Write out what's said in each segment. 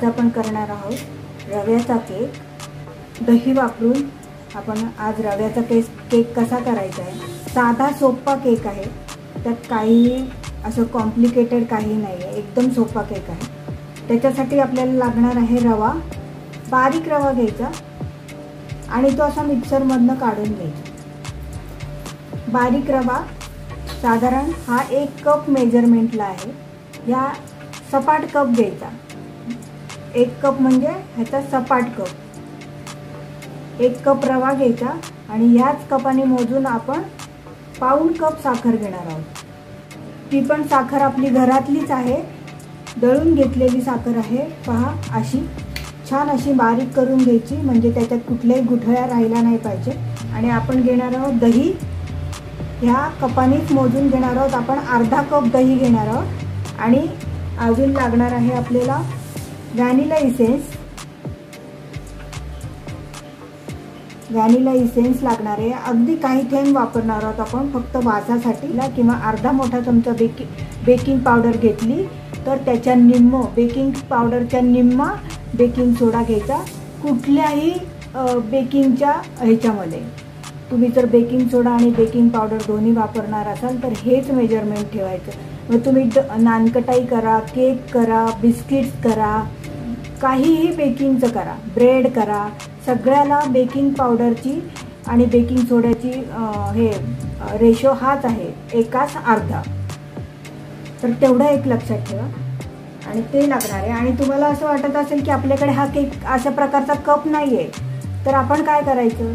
आज आपण करणार आहोत रव्याचा केक. दही वापरून आपण आज रव्याचा केक कसा करायचा आहे. साधा सोपा केक आहे, त्यात काही असं कॉम्प्लिकेटेड काही नाही आहे, एकदम सोपा केक आहे. त्याच्यासाठी आपल्याला लागणार आहे रवा. बारीक रवा घ्यायचा आणि तो असा मिक्सरमधनं काढून घ्यायचा. बारीक रवा साधारण हा 1 कप मेजरमेंटला आहे. या सपाट कप घ्यायचा. 1 कप म्हणजे ह्याचा सपाट कप. 1 कप रवा घ्यायचा आणि याच कपाने मोजून आपण पाऊण कप साखर घेणार आहोत. ती पण साखर आपली घरातलीच आहे, दळून घेतलेली साखर आहे. पहा, अशी छान अशी बारीक करून घ्यायची, म्हणजे त्याच्यात कुठल्याही गुठळ्या राहिला नाही पाहिजे. आणि आपण घेणार आहोत दही. ह्या कपानेच मोजून घेणार आहोत आपण. अर्धा कप दही घेणार आहोत. आणि अजून लागणार आहे आपल्याला व्हॅनिला इसेन्स. व्हॅनिला इसेन्स लागणार आहे. अगदी काही थेंब वापरणार आहोत आपण, फक्त वासासाठी. किंवा अर्धा मोठा चमचा बेकिंग पावडर घेतली तर त्याच्या निम्म, बेकिंग पावडरच्या निम्मा बेकिंग सोडा घ्यायचा. कुठल्याही बेकिंगच्या ह्याच्यामध्ये तुम्ही जर बेकिंग सोडा आणि बेकिंग पावडर दोन्ही वापरणार असाल तर हेच मेजरमेंट ठेवायचं. मग तुम्ही नानकटाई करा, केक करा, बिस्किट्स करा, काहीही बेकिंगचं करा, ब्रेड करा, सगळ्याला बेकिंग पावडरची आणि बेकिंग सोड्याची रेशो हाच आहे, 1:अर्धा. तर तेवढं एक लक्षात ठेवा. आणि ते लागणार आहे. आणि तुम्हाला असं वाटत असेल की आपल्याकडे हा केक अशा प्रकारचा कप नाही आहे, तर आपण काय करायचं,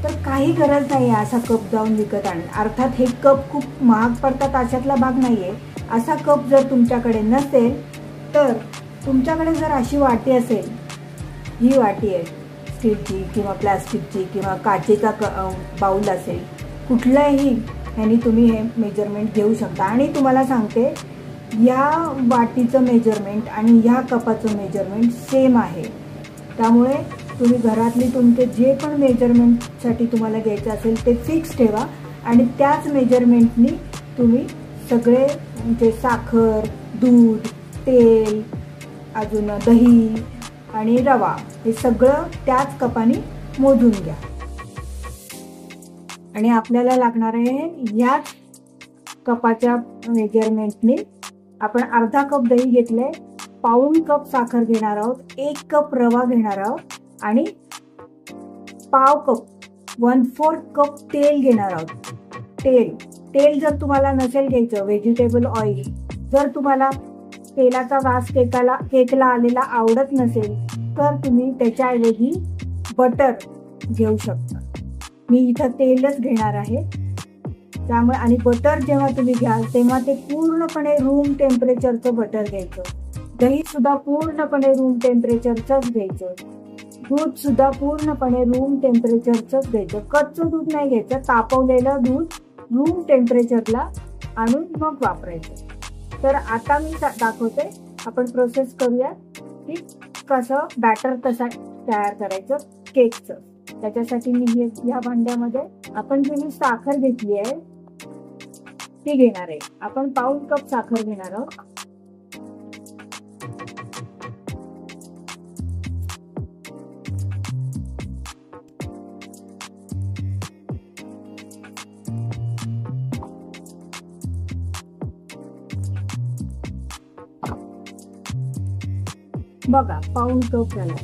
तर काही गरज नाही आहे असा कप जाऊन विकत आणणे. अर्थात हे कप खूप महाग पडतात, अशातला भाग नाही आहे. असा कप जर तुमच्याकडे नसेल तर तुमच्याकडे जर अशी वाटी असेल, ही वाटी आहे स्टीलची किंवा प्लास्टिकची किंवा काचेचा बाऊल असेल, कुठल्याही ह्यानी तुम्ही हे मेजरमेंट घेऊ शकता. आणि तुम्हाला सांगते, या वाटीचं मेजरमेंट आणि ह्या कपाचं मेजरमेंट सेम आहे. त्यामुळे तुम्ही घरातली तुमचे जे पण मेजरमेंटसाठी तुम्हाला घ्यायचं असेल ते फिक्स ठेवा आणि त्याच मेजरमेंटनी तुम्ही सगळे म्हणजे साखर, दूध, तेल, अजून दही आणि रवा हे सगळं त्याच कपाने मोजून घ्या. आणि आपल्याला लागणार आहे याच कपाच्या मेजरमेंटने आपण अर्धा कप दही घेतले, पाऊण कप साखर घेणार आहोत, 1 कप रवा घेणार आहोत आणि पाव कप 1/4 कप तेल घेणार आहोत. तेल जर तुम्हाला नसेल घ्यायचं, व्हेजिटेबल ऑइल, जर तुम्हाला तेलाचा वास केकला आलेला आवडत नसेल तर तुम्ही त्याच्याऐवजी बटर घेऊ शकता. मी इथं तेलच घेणार आहे. त्यामुळे आणि बटर जेव्हा तुम्ही घ्याल तेव्हा ते पूर्णपणे रूम टेम्परेचरचं बटर घ्यायचं. दही सुद्धा पूर्णपणे रूम टेम्परेचरचंच घ्यायचं. दूध सुद्धा पूर्णपणे रूम टेम्परेचरचंच घ्यायचं. कच्चं दूध नाही घ्यायचं, तापवलेलं दूध रूम टेम्परेचरला आणून मग वापरायचं. तर आता मी दाखवते, आपण प्रोसेस करूया की कसं बॅटर तयार करायचं केकचं. त्याच्यासाठी मी या भांड्यामध्ये आपण जी साखर घेतली आहे ती घेणार आहे. आपण पाऊण कप साखर घेणार आहोत. बघा, पाऊण कप झाला.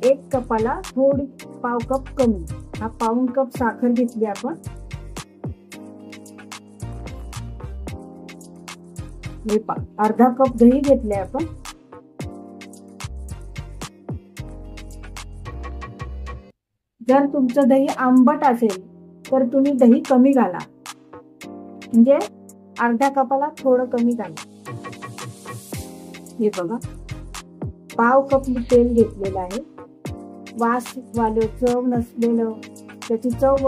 1 कपाला थोडी पाव कप कमी. हा पाऊण कप साखर घेतली आपण. अर्धा कप दही घेतले आपण. जर तुमचं दही आंबट असेल तर तुम्ही दही कमी घाला, म्हणजे अर्ध्या कपाला थोडं कमी घाला. हे बघा, पाव कप मी तेल घेतलेलं आहे. वास वालं, चव नसलेलं, त्याची चव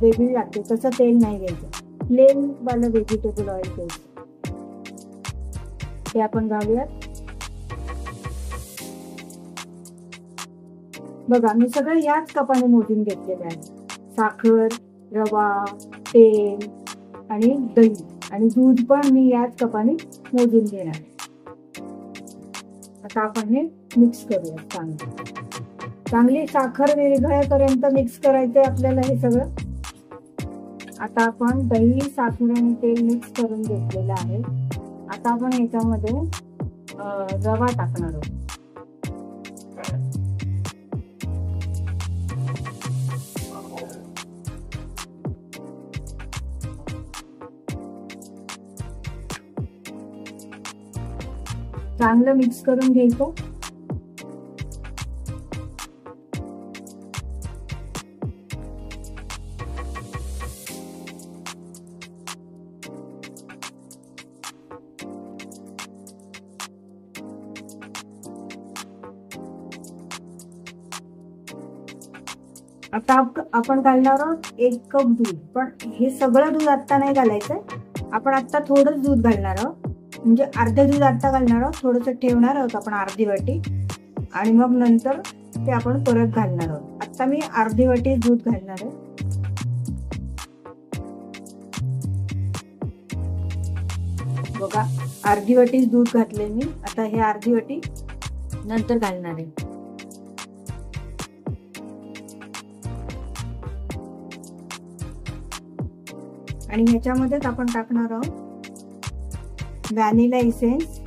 वेगळी लागते तसं तेल नाही घ्यायचं. प्लेन वालं व्हेजिटेबल ऑइल घ्यायचं. ते आपण घालूयात. बघा, मी सगळं याच कपाने मोजून घेतलेलं आहे. साखर, रवा, तेल आणि दही आणि दूध पण मी याच कपाने मोजून घेणार. आता आपण हे मिक्स करूया. चांगली साखर विरघळेपर्यंत मिक्स करायचंय आपल्याला हे सगळं. आता आपण दही, साखर आणि तेल मिक्स करून घेतलेलं आहे. आता आपण याच्यामध्ये रवा टाकणार आहोत. चांगलं मिक्स करून घ्यायचं. आता आपण घालणार आहोत 1 कप दूध. पण हे सगळं दूध आता नाही घालायचं. आपण आता थोडंच दूध घालणार आहोत. म्हणजे अर्धे दूध आता घालणार आहोत, थोडंसं ठेवणार आहोत आपण अर्धी वाटी, आणि मग नंतर ते आपण परत घालणार आहोत. आता मी अर्धी वाटी दूध घालणार आहे. बघा, अर्धी वाटी दूध घातले मी. आता हे अर्धी वाटी नंतर घालणार आहे. आणि ह्याच्यामध्येच आपण टाकणार आहोत व्हॅनिला इसेन्स,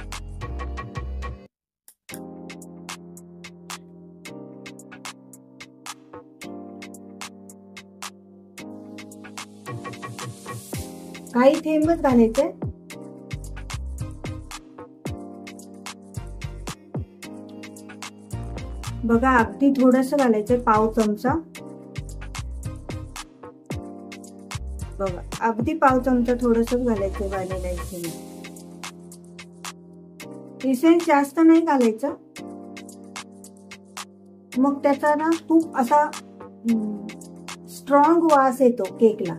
काही थेंबच घालायचे. बघा, अगदी थोडंसं घालायचंय, पाव चमचा. बघा, अगदी पाव चमचा थोडंसं घालायचंय व्हॅनिला इसेन्स. इसेन्स जास्त नाही घालायचं, मग त्याचा ना खूप असा स्ट्रॉंग वास येतो केकला.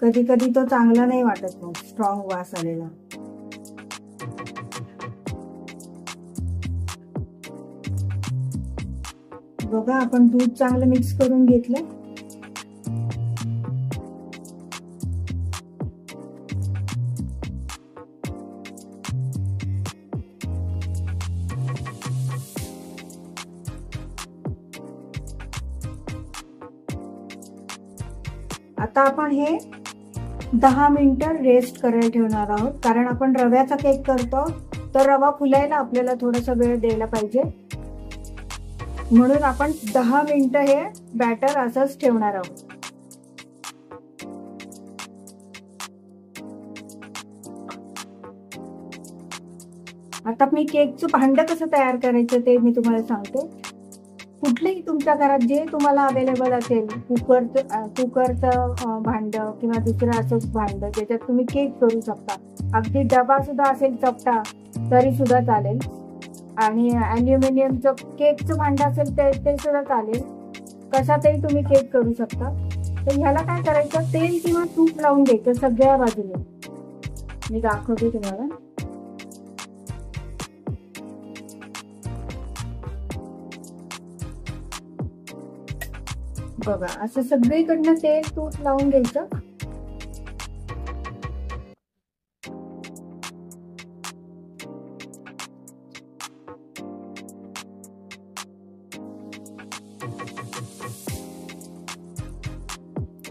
कधी कधी तो चांगला नाही वाटत मग स्ट्रॉंग वास आलेला. बघा, आपण दूध चांगलं मिक्स करून घेतलं. आता आपण हे 10 मिनिटं रेस्ट करायला ठेवणार आहोत. कारण आपण रव्याचा केक करतो, तर रवा फुलायला आपल्याला थोडासा वेळ द्यायला पाहिजे. म्हणून आपण 10 मिनिटं हे बॅटर असंच ठेवणार आहोत. आता मी केकचं भांड कसं तयार करायचं ते मी तुम्हाला सांगते. कुठलेही तुमच्या घरात जे तुम्हाला अवेलेबल असेल, कुकरचं भांड किंवा दुसरं असंच भांड ज्याच्यात तुम्ही केक करू शकता. अगदी डबा सुद्धा असेल चपटा तरी सुद्धा चालेल, आणि ॲल्युमिनियमचं केकचं भांड असेल ते सुद्धा चालेल. कशातही तुम्ही केक करू शकता. तर ह्याला काय करायचं, तेल किंवा तूप लावून घ्यायचं सगळ्या बाजूने. मी दाखवते तुम्हाला. बघा, असं सगळीकडनं तेल तूप लावून घ्यायचं.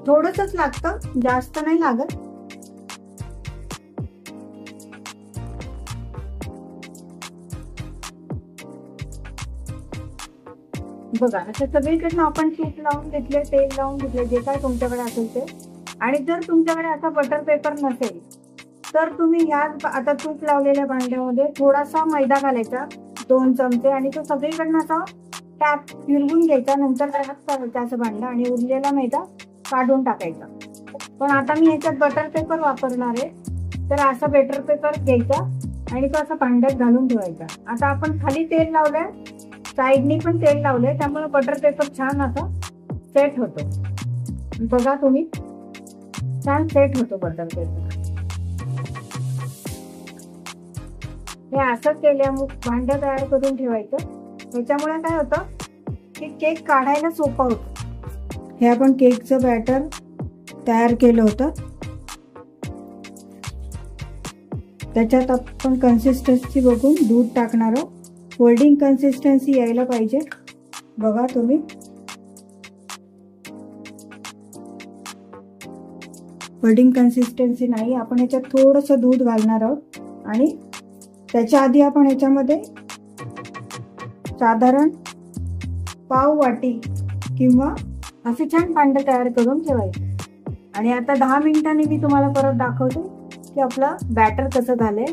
थोडंसंच लागतं, जास्त नाही लागत. बघा, असं सगळीकडनं आपण तूप लावून घेतले, तेल लावून घेतले, जे काय तुमच्याकडे असेल ते. आणि जर तुमच्याकडे असा बटर पेपर नसेल तर तुम्ही ह्या आता तूप लावलेल्या भांड्यामध्ये थोडासा मैदा घालायचा, 2 चमचे, आणि तो सगळीकडनं असा टॅप फिरवून घ्यायचा. नंतर करायचं असं भांडं, आणि उरलेला मैदा काढून टाकायचा. पण आता मी ह्याच्यात बटर पेपर वापरणार आहे, तर असा बटर पेपर घ्यायचा आणि तो असा भांड्यात घालून ठेवायचा. आता आपण खाली तेल लावलंय, साईडनी पण तेल लावलंय, त्यामुळे बटर पेपर छान असा सेट होतो. बघा तुम्ही, छान सेट होतो बटर पेपर. हे असं केल्यामुळे भांडं तयार करून ठेवायचं. त्याच्यामुळे काय होतं की केक काढायला सोपं होतं. हे आपण केकचं बॅटर तयार केलं होतं, त्याच्यात आपण कन्सिस्टन्सी बघून दूध टाकणार आहोत. फोल्डिंग कन्सिस्टन्सी यायला पाहिजे. बघा तुम्ही, फोल्डिंग कन्सिस्टन्सी नाही. आपण याच्यात थोडंसं दूध घालणार आहोत आणि त्याच्या आधी आपण याच्यामध्ये साधारण पाव वाटी किंवा असे छान भांड तयार करून ठेवायचे. आणि आता 10 मिनिटांनी मी तुम्हाला परत दाखवते की आपला बॅटर कसं झालंय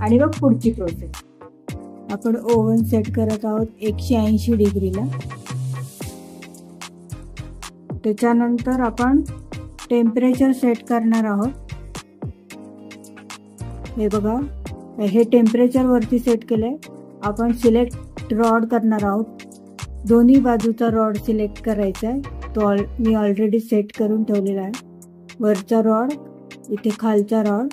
आणि मग पुढची प्रोसेस. आपण ओव्हन सेट करत आहोत 180 डिग्रीला. त्याच्यानंतर आपण टेम्परेचर सेट करणार आहोत. हे बघा, हे टेम्परेचर वरती सेट केलंय. आपण सिलेक्ट रॉड करणार आहोत. दोन्ही बाजूचा रॉड सिलेक्ट करायचा आहे. तो मी ऑलरेडी सेट करून ठेवलेला आहे. वरचा रॉड, इथे खालचा रॉड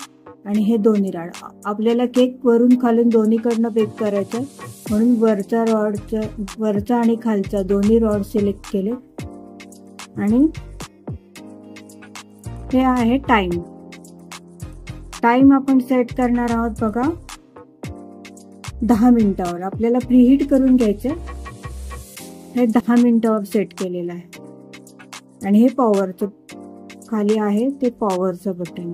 आणि हे दोन्ही रॉड. आपल्याला केक वरून खालून दोन्हीकडनं बेक करायचं आहे, म्हणून वरचा आणि खालचा दोन्ही रॉड सिलेक्ट केले. आणि हे आहे टाइम आपण सेट करणार आहोत. बघा, 10 मिनिटावर आपल्याला प्रीहीट करून घ्यायचं. हे 10 मिनिटावर सेट केलेलं आहे. आणि हे पॉवरचं खाली आहे, ते पॉवरचं बटन.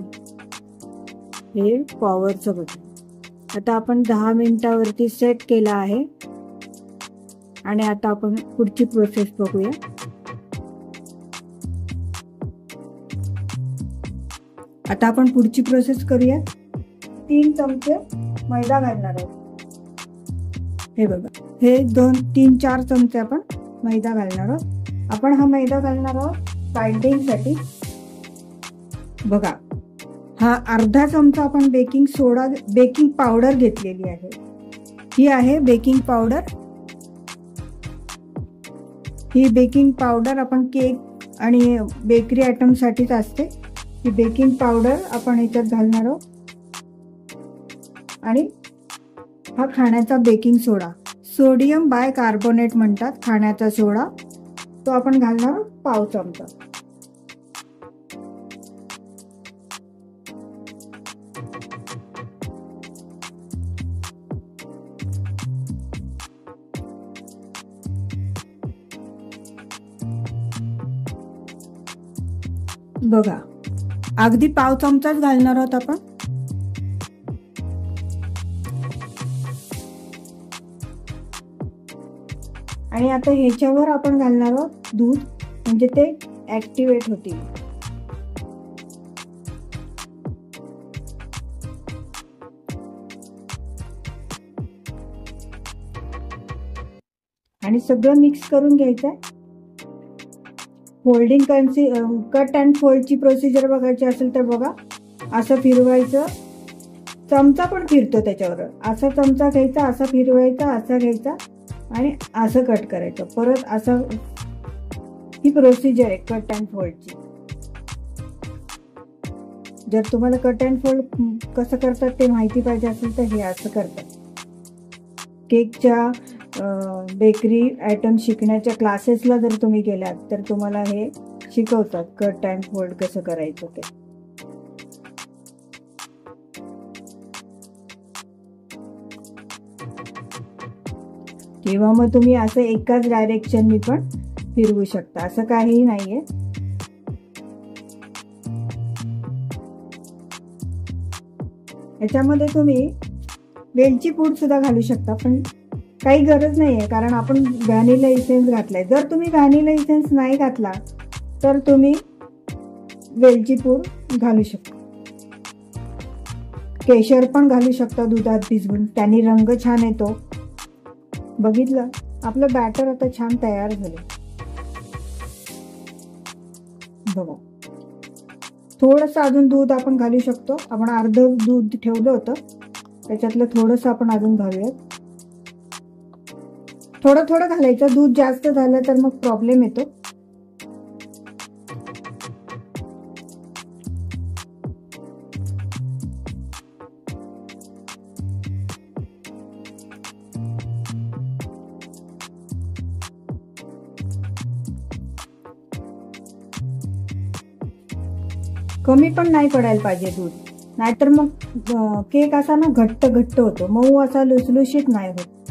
हे पॉवरचं बटन. आता आपण 10 मिनिटावरती सेट केलं आहे. आणि आता आपण पुढची प्रोसेस बघूया. आता आपण पुढची प्रोसेस करूया. 3 चमचे मैदा घालणार आहोत. हे बघा, हे 2-3-4 चमचे आपण मैदा घालणार आहोत. आपण हा मैदा घालणार आहोत बाइंडिंगसाठी. बघा, हा अर्धा चमचा आपण बेकिंग पावडर घेतलेली आहे. ही आहे बेकिंग पावडर. ही बेकिंग पावडर आपण केक आणि बेकरी आयटमसाठीच असते. ही बेकिंग पावडर आपण ह्याच्यात घालणार आहोत. आणि हा खाण्याचा बेकिंग सोडा, सोडियम बायकार्बोनेट म्हणतात खाण्याचा सोडा, तो आपण घालणार आहोत पाव चमचा. बघा, अगदी पाव चमचाच घालणार आहोत आपण. आणि आता ह्याच्यावर आपण घालणार आहोत दूध, म्हणजे ते ऍक्टिव्हेट होतील. आणि सगळं मिक्स करून घ्यायचं आहे. फोल्डिंग कट अँड फोल्डची प्रोसिजर बघायची असेल तर बघा, असं फिरवायचं. चमचा पण फिरतो त्याच्यावर. असा चमचा घ्यायचा, असा फिरवायचा, असा घ्यायचा आणि असं कट करायचं. परत असं, ही प्रोसिजर आहे कट अँड फोल्डची. जर तुम्हाला कट अँड फोल्ड कसं करतात ते माहिती पाहिजे असेल तर हे असं करतात. केकच्या बेकरी आयटम शिकण्याच्या क्लासेसला जर तुम्ही गेलात तर तुम्हाला हे शिकवतात कट अँड फोल्ड कसं करायचं ते. किंवा मग तुम्ही असं एकाच डायरेक्शननी पण फिरवू शकता, असं काहीही नाहीये. याच्यामध्ये तुम्ही वेलची पूड सुद्धा घालू शकता, पण काही गरज नाहीये कारण आपण व्हॅनिला इसेन्स घातलाय. जर तुम्ही व्हॅनिला इसेन्स नाही घातला तर तुम्ही वेलची पूड घालू शकता. केशर पण घालू शकता दुधात भिजवून, त्यांनी रंग छान येतो. बघितलं, आपलं बॅटर आता छान तयार झालं. बघा, थोडंसं अजून दूध आपण घालू शकतो. आपण अर्ध दूध ठेवलं होतं, त्याच्यातलं थोडंसं आपण अजून घालूयात. थोडं थोडं घालायचं. दूध जास्त झालं तर मग प्रॉब्लेम येतो. कमी पण नाही पडायला पाहिजे दूध, नाहीतर मग केक असा ना घट्ट घट्ट होतो, मऊ असा लुसलुशीत नाही होत.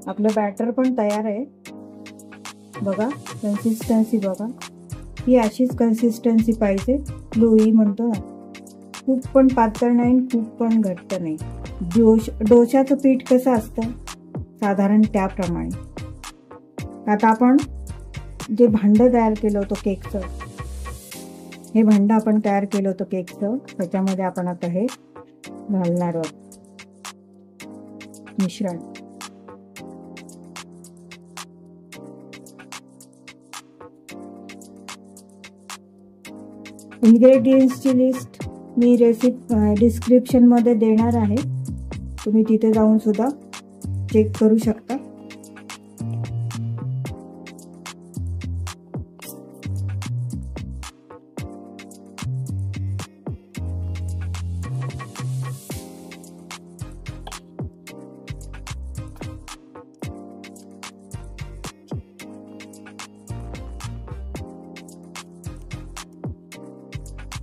आपलं बॅटर पण तयार आहे बघा. कन्सिस्टन्सी बघा, ही अशीच कन्सिस्टन्सी पाहिजे. लोई म्हणतो ना, खूप पण पातळ नाही, खूप पण घट्ट नाही. डोशाचं पीठ कसं असतं साधारण त्याप्रमाणे. आता आपण जे भांडं तयार केलं होतं केकचं, हे भांडं आपण तयार केलं होतं केकचं, त्याच्यामध्ये आपण आता हे घालणार आहोत मिश्रण. इन्ग्रेडियंट्सची लिस्ट मी डिस्क्रिप्शनमध्ये देणार आहे, तुम्ही तिथे जाऊन सुद्धा चेक करू शकता.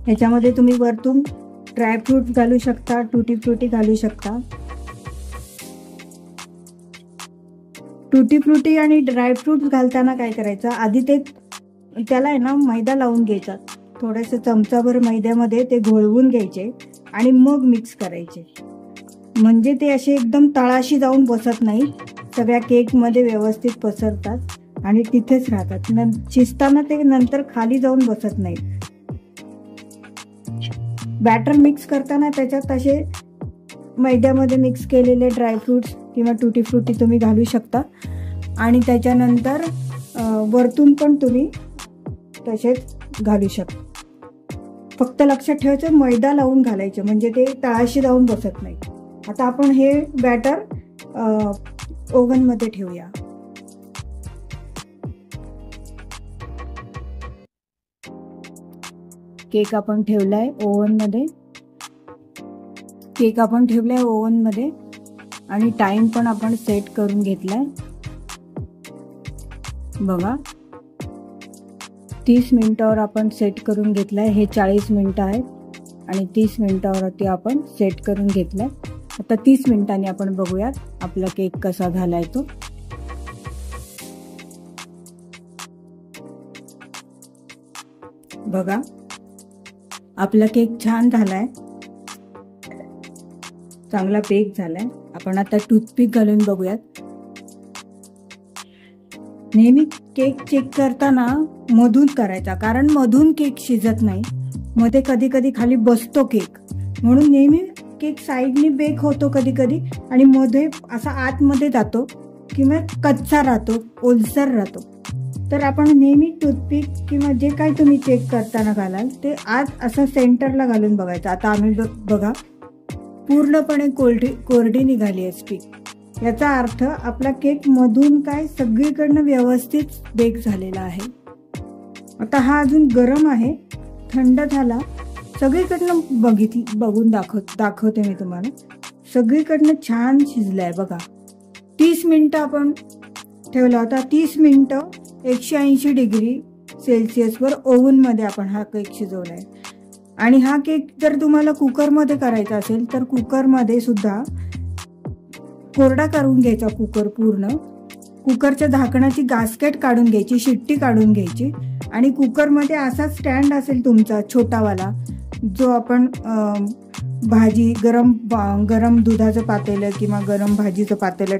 ह्याच्यामध्ये तुम्ही वरतून ड्रायफ्रूट घालू शकता, टुटी फ्रुटी घालू शकता. टुटी फ्रुटी आणि ड्रायफ्रूट घालताना काय करायचं, आधी त्याला आहे ना मैदा लावून घ्यायचा. थोडंसं चमचाभर मैद्यामध्ये ते घोळवून घ्यायचे आणि मग मिक्स करायचे. म्हणजे ते असे एकदम तळाशी जाऊन बसत नाही, सगळ्या केकमध्ये व्यवस्थित पसरतात आणि तिथेच राहतात. शिजताना ते नंतर खाली जाऊन बसत नाही. बॅटर मिक्स करताना त्याच्यात असे मैद्यामध्ये मिक्स केलेले ड्रायफ्रूट्स किंवा टुटी फ्रुटी तुम्ही घालू शकता आणि त्याच्यानंतर वरतून पण तुम्ही तसेच घालू शकता. फक्त लक्षात ठेवायचं मैदा लावून घालायचे, म्हणजे ते तळाशी जाऊन बसत नाही. आता आपण हे बॅटर ओव्हनमध्ये ठेवूया. केक आपण ठेवलाय ओव्हनमध्ये आणि टाइम पण आपण सेट करून घेतलाय बघा. 30 मिनिटावर आपण सेट करून घेतलाय. हे 40 मिनिटं आहेत आणि 30 मिनिटावरती आपण सेट करून घेतलाय. आता 30 मिनिटांनी आपण बघूयात आपला केक कसा झालाय तो. बघा, आपला केक छान झालाय, चांगला बेक झालाय. आपण आता टूथपिक घालून बघूयात. नेहमी केक चेक करताना मधून करायचा, कारण मधून केक शिजत नाही, मध्ये कधी कधी खाली बसतो केक, म्हणून नेहमी केक साईडनी बेक होतो कधी कधी आणि मध्ये असा आतमध्ये जातो किंवा कच्चा राहतो, ओलसर राहतो. तर आपण नेहमी टूथपिक किंवा जे काही तुम्ही चेक करताना घालाल ते आत असं सेंटरला घालून बघायचं. आता आम्ही बघा पूर्णपणे कोरडी निघाली आहे स्टिक. याचा अर्थ आपला केक मधून काय सगळीकडनं व्यवस्थित बेक झालेला आहे. आता हा अजून गरम आहे, थंड झाला, सगळीकडनं बघून दाखवते मी तुम्हाला. सगळीकडनं छान शिजलाय बघा. 30 मिनिटं आपण ठेवला होता. 30 मिनिटं 180 डिग्री सेल्सिअसवर ओव्हनमध्ये आपण हा केक शिजवलाय. आणि हा केक जर तुम्हाला कुकरमध्ये करायचा असेल तर कुकरमध्ये सुद्धा कोरडा करून घ्यायचा कुकर पूर्ण. कुकरच्या झाकणाची गास्केट काढून घ्यायची, शिट्टी काढून घ्यायची आणि कुकरमध्ये असा स्टँड असेल तुमचा छोटावाला, जो आपण भाजी गरम दुधाचं पातेलं किंवा गरम भाजीचं पातेलं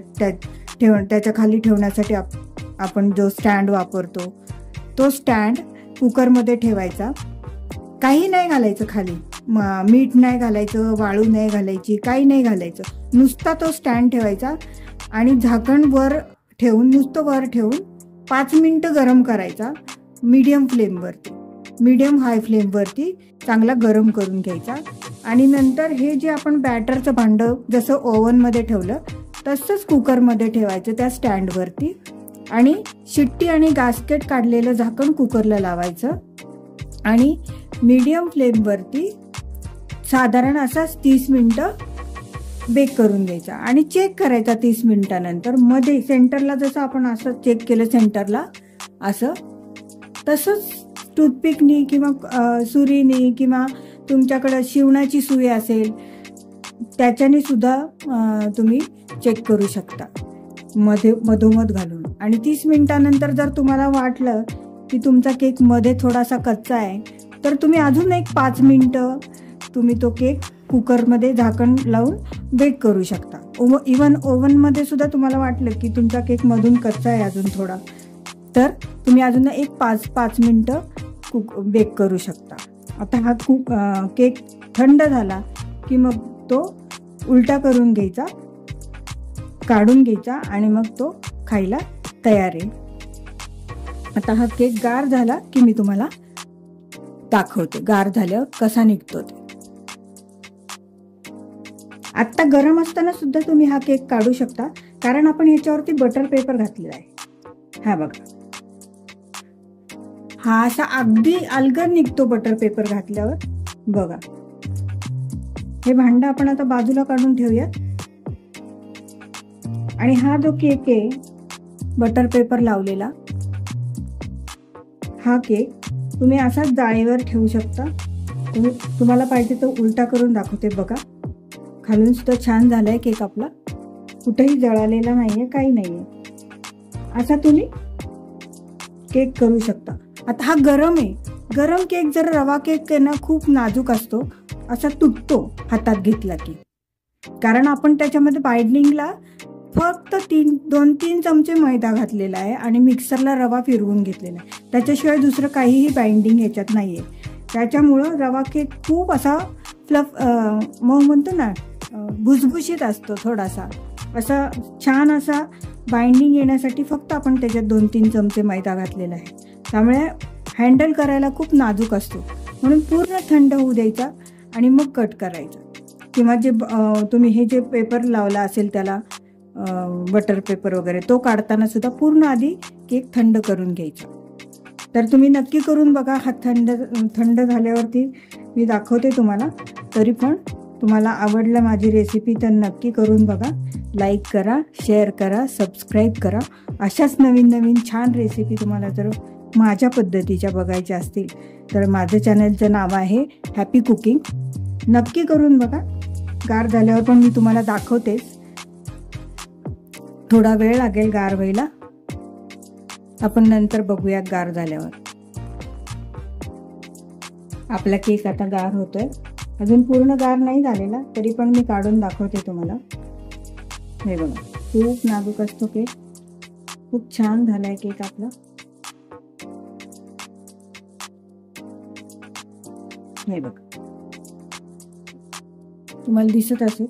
त्याच्या खाली ठेवण्यासाठी आपण जो स्टँड वापरतो तो स्टँड कुकरमध्ये ठेवायचा. काही नाही घालायचं खाली, मीठ नाही घालायचं, वाळू नाही घालायची, काही नाही घालायचं, नुसता तो स्टँड ठेवायचा आणि झाकण वर ठेवून 5 मिनिटं गरम करायचा. मीडियम हाय फ्लेमवरती चांगला गरम करून घ्यायचा. आणि नंतर हे जे आपण बॅटरचं भांडं जसं ओव्हनमध्ये ठेवलं तसंच कुकरमध्ये ठेवायचं त्या स्टँडवरती आणि शिट्टी आणि गास्केट काढलेलं झाकण कुकरला लावायचं आणि मीडियम फ्लेमवरती साधारण असाच 30 मिनिटं बेक करून घ्यायचा आणि चेक करायचा 30 मिनिटानंतर. मध्ये सेंटरला जसं आपण असं चेक केलं सेंटरला असं, तसंच टूथपिकनी किंवा सुरीनी किंवा तुमच्याकडं शिवणाची सुई असेल त्याच्याने सुद्धा तुम्ही चेक करू शकता. मधोमध घालून. आणि 30 मिनिटानंतर जर तुम्हाला वाटलं की तुमचा केक मध्ये थोडासा कच्चा आहे तर तुम्ही अजून एक 5 मिनिटं तुम्ही तो केक कुकरमध्ये झाकण लावून बेक करू शकता. इवन ओव्हनमध्ये सुद्धा तुम्हाला वाटलं की तुमचा केक मधून कच्चा आहे अजून थोडा, तर तुम्ही अजून एक 5 मिनिटं बेक करू शकता. आता हा केक थंड झाला की मग तो उलटा करून घ्यायचा, काढून घ्यायचा आणि मग तो खायला तयार आहे. आता हा केक गार झाला की मी तुम्हाला दाखवते गार झाल्यावर कसा निघतो ते. आत्ता गरम असताना सुद्धा तुम्ही हा केक काढू शकता, कारण आपण ह्याच्यावरती बटर पेपर घातलेला आहे. हा बघा, हा असा अगदी अलगद निघतो बटर पेपर घातल्यावर. बघा, हे भांडं आपण आता बाजूला काढून ठेवूया. आणि हा जो केक आहे बटर पेपर लावलेला, हा केक तुम्ही असाच जाळीवर ठेवू शकता. तुम्हाला पाहिजे तो उलटा करून दाखवते. बघा, खालून सुद्धा छान झालाय केक आपला, कुठेही जळालेला नाहीये, काही नाहीये. असा तुम्ही केक करू शकता. आता हा गरम आहे. गरम केक जर रवा केक आहे ना, खूप नाजूक असतो, असा तुटतो हातात घेतला की, कारण आपण त्याच्यामध्ये बाइंडिंगला फक्त 2-3 चमचे मैदा घातलेला आहे आणि मिक्सरला रवा फिरवून घेतलेला आहे. त्याच्याशिवाय दुसरं काहीही बाइंडिंग ह्याच्यात नाहीये. त्याच्यामुळं रवा केक खूप असा फ्लफ मग म्हणतो ना, भुसभुशीत असतो थोडासा. असा छान असा बाइंडिंग येण्यासाठी फक्त आपण त्याच्यात 2-3 चमचे मैदा घातलेला आहे. त्यामुळे हँडल करायला खूप नाजूक असतो. म्हणून पूर्ण थंड होऊ द्यायचा आणि मग कट करायचा. किंवा जे तुम्ही हे जे पेपर लावला असेल त्याला बटर पेपर वगैरे, तो काढताना सुद्धा पूर्ण आधी केक थंड करून घ्यायचा. तर तुम्ही नक्की करून बघा. हा थंड झाल्यावरती मी दाखवते तुम्हाला. तरी पण तुम्हाला आवडलं माझी रेसिपी तर नक्की करून बघा. लाईक करा, शेअर करा, सबस्क्राईब करा. अशाच नवीन छान रेसिपी तुम्हाला जर माझ्या पद्धतीच्या बघायच्या असतील तर माझं चॅनलचं नाव आहे हॅपी कुकिंग. नक्की करून बघा. गार झाल्यावर पण मी तुम्हाला दाखवतेच. थोडा वेळ लागेल गार व्हायला, आपण नंतर बघूया गार झाल्यावर. आपला केक आता गार होतोय. अजून पूर्ण गार नाही झालेला, तरी पण मी काढून दाखवते तुम्हाला. हे बघा, खूप नाजूक असतो केक. खूप छान झालाय केक आपला. हे बघा, तुम्हाला दिसत असेल,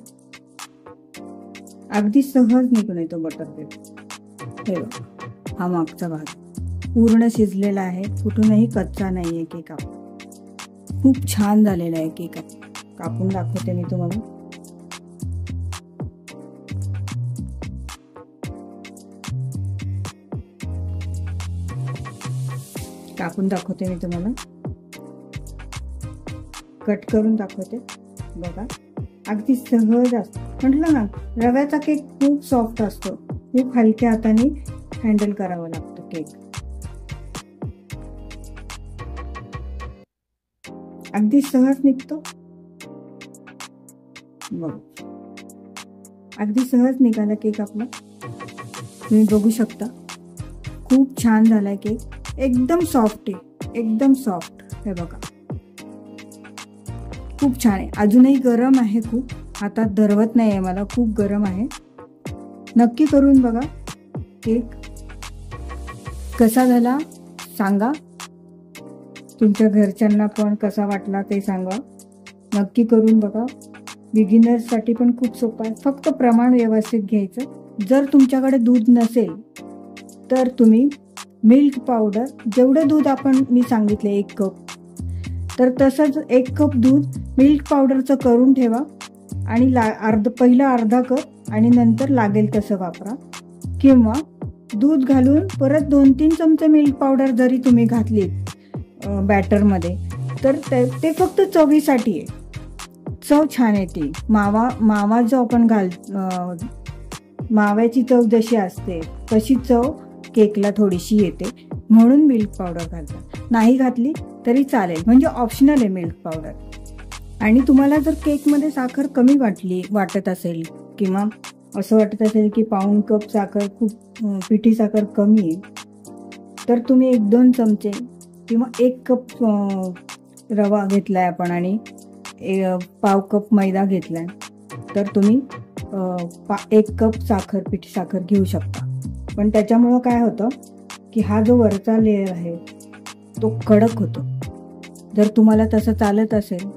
अगदी सहज निघून येतो बटर पेपर. हे बघा, हा मागचा भाग पूर्ण शिजलेला आहे, कुठूनही कच्चा नाहीये केक आपला. खूप छान झालेला आहे केक. कापून दाखवते मी तुम्हाला. कापून दाखवते मी तुम्हाला, कट करून दाखवते. बघा, अगदी सहज असतो. म्हटलं ना, रव्याचा केक खूप सॉफ्ट असतो. खूप हलक्या हाताने हँडल करावं लागतं केक. अगदी सहज निघतो. बघ, अगदी सहज निघाला केक आपला. तुम्ही बघू शकता, खूप छान झालाय केक. एकदम सॉफ्ट आहे, एकदम सॉफ्ट. हे बघा, खूप छान आहे. अजूनही गरम आहे खूप, हातात धरवत नाही आहे मला, खूप गरम आहे. नक्की करून बघा. केक कसा झाला सांगा. तुमच्या घरच्यांना पण कसा वाटला ते सांगा. नक्की करून बघा. बिगिनर्ससाठी पण खूप सोपं आहे. फक्त प्रमाण व्यवस्थित घ्यायचं. जर तुमच्याकडे दूध नसेल तर तुम्ही मिल्क पावडर, जेवढं दूध मी सांगितले 1 कप, तर तसंच 1 कप दूध मिल्क पावडरचं करून ठेवा आणि पहिला अर्धा कप आणि नंतर लागेल तसं वापरा. किंवा दूध घालून परत 2-3 चमचे मिल्क पावडर जरी तुम्ही घातली बॅटरमध्ये तर ते फक्त चवीसाठी आहे. चव छान येते. मावा जो आपण माव्याची चव जशी असते तशी चव केकला थोडीशी येते, म्हणून मिल्क पावडर घालतात. नाही घातली तरी चालेल, म्हणजे ऑप्शनल आहे मिल्क पावडर. आणि तुम्हाला जर केकमध्ये साखर कमी वाटत असेल किंवा असं वाटत असेल की पाऊण कप साखर खूप पिठी साखर कमी आहे, तर तुम्ही 1-2 चमचे किंवा 1 कप रवा घेतलाय आपण आणि पाव कप मैदा घेतलाय, तर तुम्ही 1 कप साखर पिठी साखर घेऊ शकता. पण त्याच्यामुळं काय होतं की हा जो वरचा लेयर आहे तो कडक होतो. जर तुम्हाला तसं चालत असेल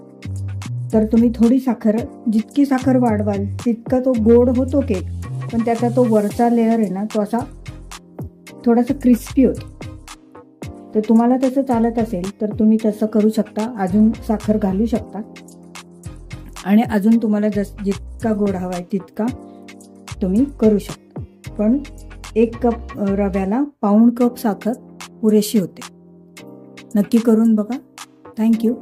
तर तुम्ही थोडी साखर, जितकी साखर वाढवाल तितका तो गोड होतो केक, पण त्याचा तो वरचा लेयर आहे ना तो असा थोडासा क्रिस्पी होतो. तर तुम्हाला तसं चालत असेल तर तुम्ही तसं करू शकता, अजून साखर घालू शकता आणि अजून तुम्हाला जितका गोड हवा आहे तितका तुम्ही करू शकता. पण 1 कप रव्याला पाऊण कप साखर पुरेशी होते. नक्की करून बघा. थँक्यू.